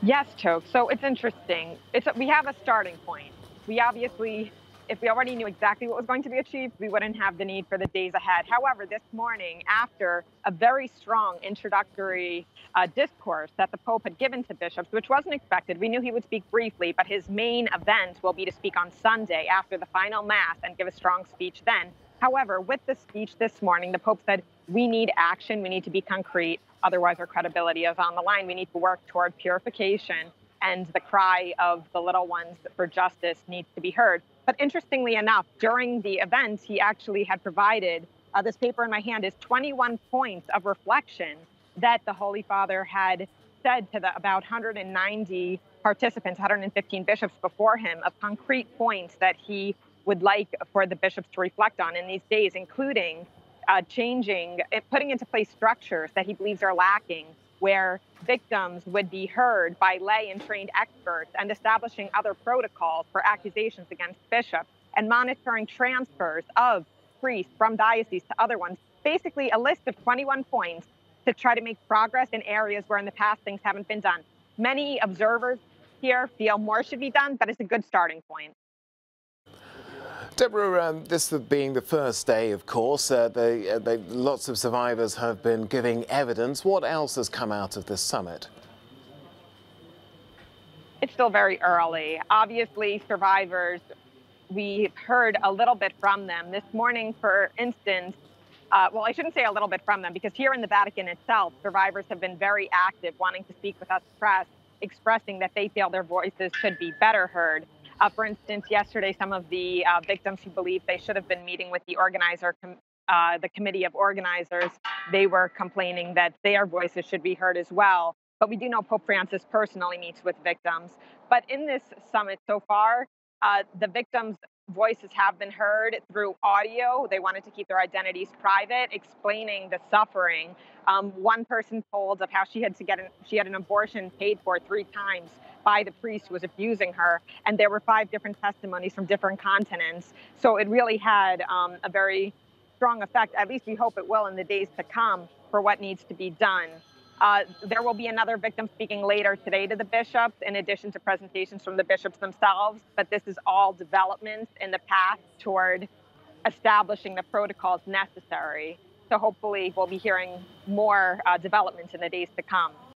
Yes, Toke. So it's interesting. We have a starting point. We obviously, if we already knew exactly what was going to be achieved, we wouldn't have the need for the days ahead. However, this morning, after a very strong introductory discourse that the Pope had given to bishops, which wasn't expected, we knew he would speak briefly, but his main event will be to speak on Sunday after the final Mass and give a strong speech then. However, with the speech this morning, the Pope said, we need action, we need to be concrete. Otherwise, our credibility is on the line. We need to work toward purification, and the cry of the little ones for justice needs to be heard. But interestingly enough, during the event, he actually had provided this paper in my hand is 21 points of reflection that the Holy Father had said to the about 190 participants, 115 bishops before him, of concrete points that he would like for the bishops to reflect on in these days, including putting into place structures that he believes are lacking, where victims would be heard by lay and trained experts, and establishing other protocols for accusations against bishops, and monitoring transfers of priests from dioceses to other ones. Basically, a list of 21 points to try to make progress in areas where in the past things haven't been done. Many observers here feel more should be done, but it's a good starting point. Deborah, this being the first day, of course, lots of survivors have been giving evidence. What else has come out of this summit? It's still very early. Obviously, survivors, we've heard a little bit from them. This morning, for instance, well, I shouldn't say a little bit from them, because here in the Vatican itself, survivors have been very active, wanting to speak with us press, expressing that they feel their voices should be better heard. For instance, yesterday, some of the victims who believe they should have been meeting with the committee of organizers, they were complaining that their voices should be heard as well. But we do know Pope Francis personally meets with victims. But in this summit so far, the victims' voices have been heard through audio. They wanted to keep their identities private, explaining the suffering. One person told of how she had an abortion paid for 3 times by the priest who was abusing her, and there were 5 different testimonies from different continents. So it really had a very strong effect. At least we hope it will in the days to come for what needs to be done. There will be another victim speaking later today to the bishops, in addition to presentations from the bishops themselves. But this is all developments in the path toward establishing the protocols necessary. So hopefully we'll be hearing more developments in the days to come.